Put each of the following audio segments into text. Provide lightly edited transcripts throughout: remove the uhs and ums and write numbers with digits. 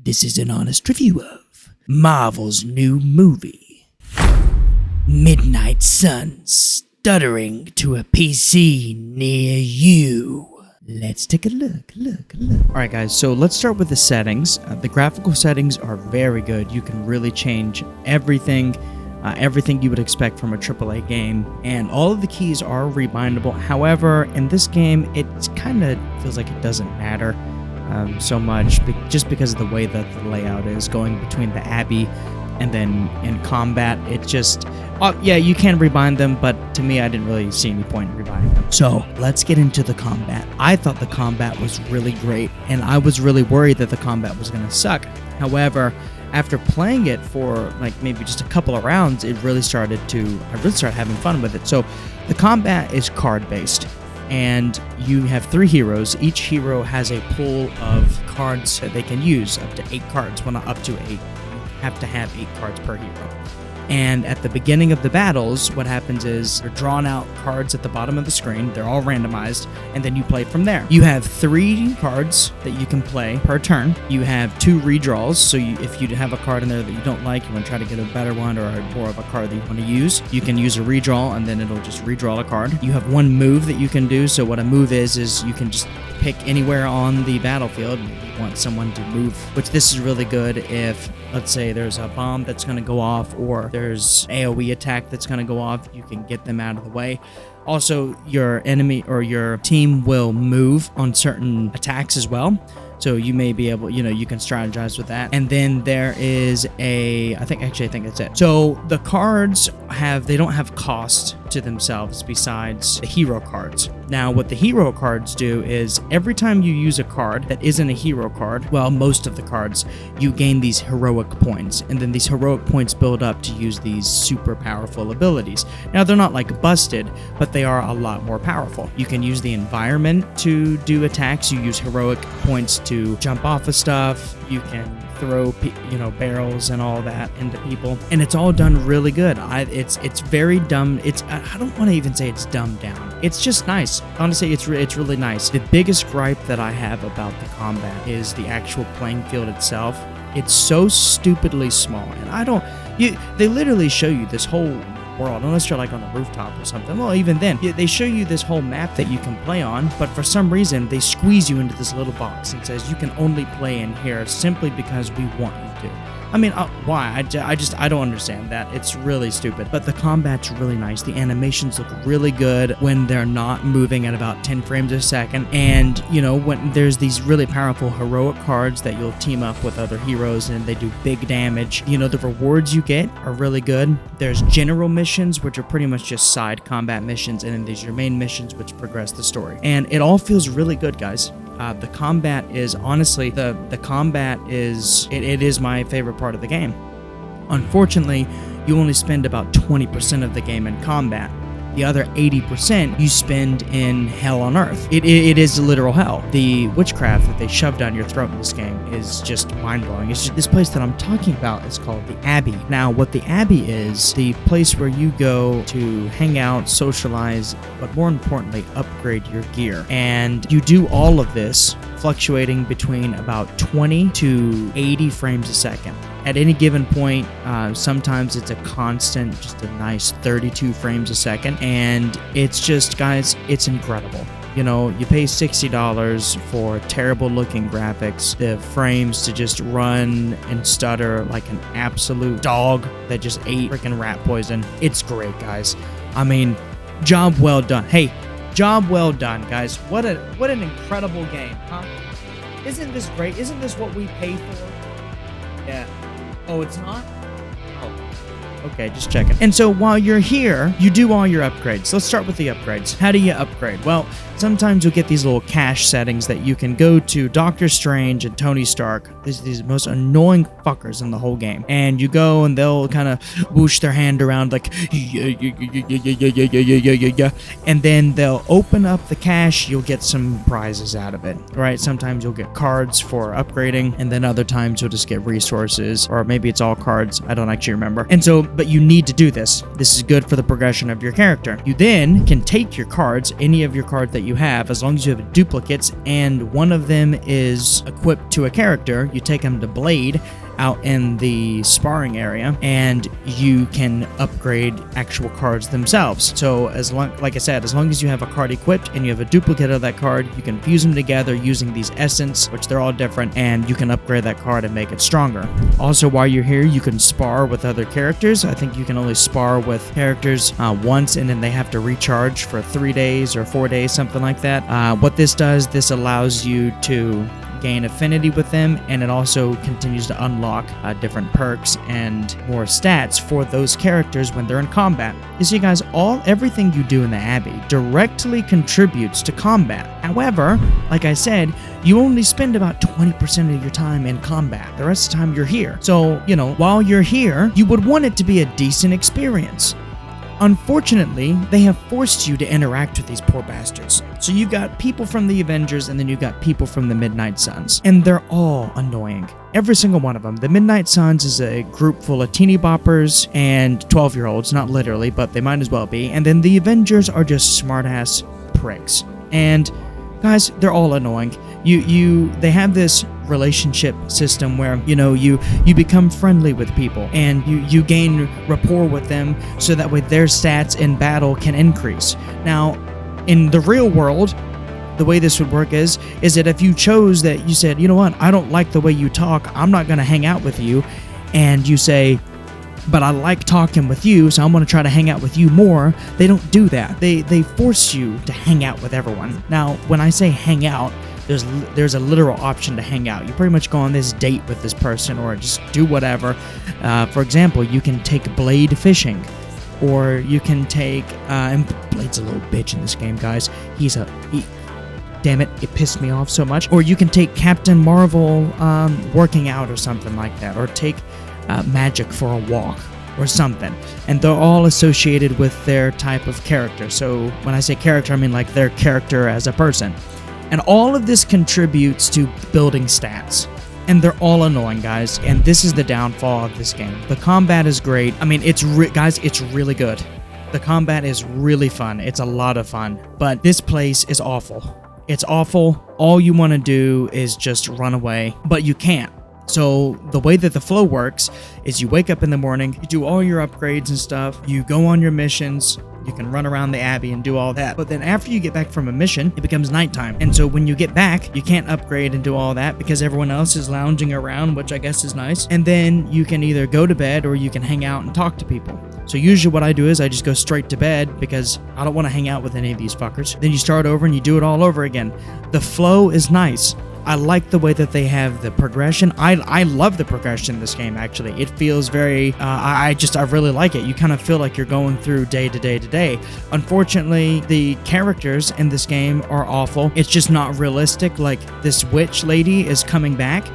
This is an honest review of Marvel's new movie, Midnight Sun, stuttering to a PC near you. Let's take a look. Alright guys, so let's start with the settings. The graphical settings are very good. You can really change everything you would expect from a AAA game, and all of the keys are rebindable. However, in this game, it kind of feels like it doesn't matter so much, just because of the way that the layout is going between the Abbey and then in combat. It just, yeah, you can rebind them, but to me, I didn't really see any point in rebinding them. So let's get into the combat. I thought the combat was really great, and I was really worried that the combat was going to suck. However, after playing it for like maybe just a couple of rounds, I really started having fun with it. So the combat is card based, and you have 3 heroes. Each hero has a pool of cards that they can use, up to 8 cards. Well, not up to 8. You have to have 8 cards per hero. And at the beginning of the battles, what happens is they're drawn out cards at the bottom of the screen. They're all randomized, and then you play from there. You have 3 cards that you can play per turn. You have 2 redraws, so if you have a card in there that you don't like, you want to try to get a better one or more of a card that you want to use, you can use a redraw, and then it'll just redraw a card. You have 1 move that you can do. So what a move is you can just pick anywhere on the battlefield. You want someone to move, which this is really good if, let's say, there's a bomb that's going to go off, or there's AoE attack that's going to go off. You can get them out of the way. Also, your enemy or your team will move on certain attacks as well. So you may be able, you can strategize with that. And then there is I think that's it. So the cards they don't have cost to themselves besides the hero cards. Now, what the hero cards do is every time you use a card that isn't a hero card, well, most of the cards, you gain these heroic points. And then these heroic points build up to use these super powerful abilities. Now, they're not like busted, but they are a lot more powerful. You can use the environment to do attacks. You use heroic points to jump off of stuff. You can throw barrels and all that into people, and it's all done really good. It's very dumb. I don't want to even say it's dumbed down. It's just nice. Honestly, it's really nice. The biggest gripe that I have about the combat is the actual playing field itself. It's so stupidly small, and they literally show you this whole world, unless you're like on a rooftop or something. Well, even then, they show you this whole map that you can play on, but for some reason, they squeeze you into this little box and says you can only play in here simply because we want you to. I mean, why? I don't understand that. It's really stupid. But the combat's really nice. The animations look really good when they're not moving at about 10 frames a second. And, when there's these really powerful heroic cards that you'll team up with other heroes and they do big damage, the rewards you get are really good. There's general missions, which are pretty much just side combat missions, and then there's your main missions, which progress the story. And it all feels really good, guys. The combat is, honestly, the combat is, it is my favorite part of the game. Unfortunately, you only spend about 20% of the game in combat. The other 80% you spend in hell on earth. It is literal hell. The witchcraft that they shove down your throat in this game is just mind-blowing. It's just, this place that I'm talking about is called the Abbey. Now, what the Abbey is, the place where you go to hang out, socialize, but more importantly, upgrade your gear. And you do all of this fluctuating between about 20 to 80 frames a second. At any given point, sometimes it's a constant, just a nice 32 frames a second. And it's just, guys, it's incredible. You pay $60 for terrible looking graphics, the frames to just run and stutter like an absolute dog that just ate freaking rat poison. It's great, guys. I mean, job well done. Hey, job well done, guys. What an incredible game, huh? Isn't this great? Isn't this what we pay for? Yeah. Oh, it's not? Oh, okay, just checking. And so while you're here, you do all your upgrades. Let's start with the upgrades. How do you upgrade? Well, sometimes you'll get these little cache settings that you can go to Doctor Strange and Tony Stark. These most annoying fuckers in the whole game. And you go and they'll kind of whoosh their hand around like, yeah. And then they'll open up the cache. You'll get some prizes out of it, right? Sometimes you'll get cards for upgrading, and then other times you'll just get resources, or maybe it's all cards. I don't actually remember. And so but you need to do this. This is good for the progression of your character. You then can take your cards, any of your cards that you have, as long as you have duplicates, and one of them is equipped to a character, you take them to Blade out in the sparring area, and you can upgrade actual cards themselves. So like I said, as long as you have a card equipped and you have a duplicate of that card, you can fuse them together using these essence, which they're all different, and you can upgrade that card and make it stronger. Also, while you're here, you can spar with other characters. I think you can only spar with characters once, and then they have to recharge for 3 days or 4 days, something like that. What this does, this allows you to gain affinity with them, and it also continues to unlock different perks and more stats for those characters when they're in combat. You see, guys, everything you do in the Abbey directly contributes to combat. However, like I said, you only spend about 20% of your time in combat. The rest of the time you're here. So, while you're here, you would want it to be a decent experience. Unfortunately, they have forced you to interact with these poor bastards. So you've got people from the Avengers, and then you've got people from the Midnight Suns. And they're all annoying. Every single one of them. The Midnight Suns is a group full of teeny boppers and 12-year-olds, not literally, but they might as well be. And then the Avengers are just smartass pricks. And guys, they're all annoying. They have this relationship system where you become friendly with people, and you gain rapport with them, so that way their stats in battle can increase. Now, in the real world, the way this would work is that if you chose that, you said, you know what, I don't like the way you talk, I'm not going to hang out with you, and you say, but I like talking with you, so I'm going to try to hang out with you more. They don't do that. They force you to hang out with everyone. Now, when I say hang out, there's a literal option to hang out. You pretty much go on this date with this person, or just do whatever. For example, you can take Blade fishing, or you can take and Blade's a little bitch in this game, guys. Damn it, it pissed me off so much. Or you can take Captain Marvel working out or something like that, or take Magic for a walk or something. And they're all associated with their type of character. So when I say character, I mean like their character as a person. And all of this contributes to building stats. And they're all annoying, guys. And this is the downfall of this game. The combat is great. I mean, guys, it's really good. The combat is really fun. It's a lot of fun. But this place is awful. It's awful. All you want to do is just run away. But you can't. So the way that the flow works is you wake up in the morning, you do all your upgrades and stuff, you go on your missions, you can run around the Abbey and do all that. But then after you get back from a mission, it becomes nighttime. And so when you get back, you can't upgrade and do all that because everyone else is lounging around, which I guess is nice. And then you can either go to bed or you can hang out and talk to people. So usually what I do is I just go straight to bed because I don't want to hang out with any of these fuckers. Then you start over and you do it all over again. The flow is nice. I like the way that they have the progression. I love the progression in this game, actually. It feels very, I really like it. You kind of feel like you're going through day to day to day. Unfortunately, the characters in this game are awful. It's just not realistic. Like, this witch lady is coming back,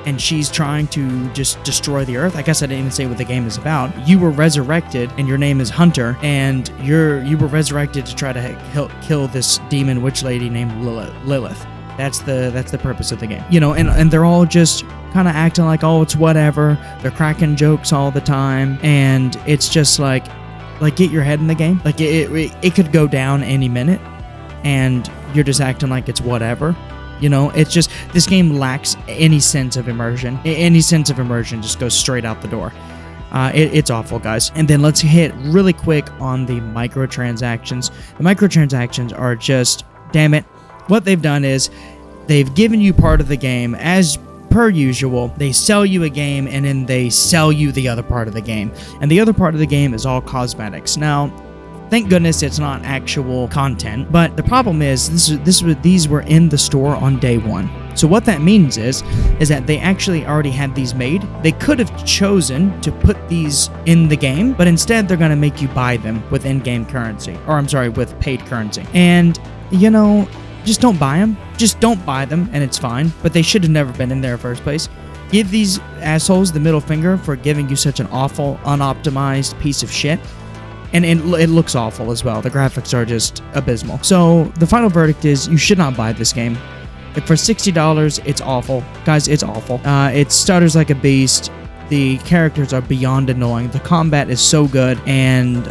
and she's trying to just destroy the earth. I guess I didn't even say what the game is about. You were resurrected, and your name is Hunter, and you were resurrected to try to kill this demon witch lady named Lilith. That's the purpose of the game. And they're all just kind of acting like, oh, it's whatever. They're cracking jokes all the time, and it's just like get your head in the game. Like, it could go down any minute, and you're just acting like it's whatever. It's just, this game lacks any sense of immersion. Any sense of immersion just goes straight out the door. It's awful, guys. And then let's hit really quick on the microtransactions. The microtransactions are just, damn it. What they've done is they've given you part of the game as per usual. They sell you a game, and then they sell you the other part of the game. And the other part of the game is all cosmetics. Now, thank goodness it's not actual content, but the problem is these were in the store on day one. So what that means is that they actually already had these made. They could have chosen to put these in the game, but instead they're going to make you buy them with in-game currency, with paid currency. And, just don't buy them. Just don't buy them, and it's fine. But they should have never been in there in the first place. Give these assholes the middle finger for giving you such an awful, unoptimized piece of shit. And it looks awful as well. The graphics are just abysmal. So the final verdict is you should not buy this game. Like, for $60, it's awful. Guys, it's awful. It stutters like a beast. The characters are beyond annoying. The combat is so good, and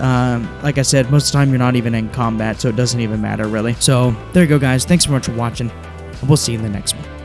like I said, most of the time you're not even in combat, so it doesn't even matter really. So there you go, guys. Thanks so much for watching, and we'll see you in the next one.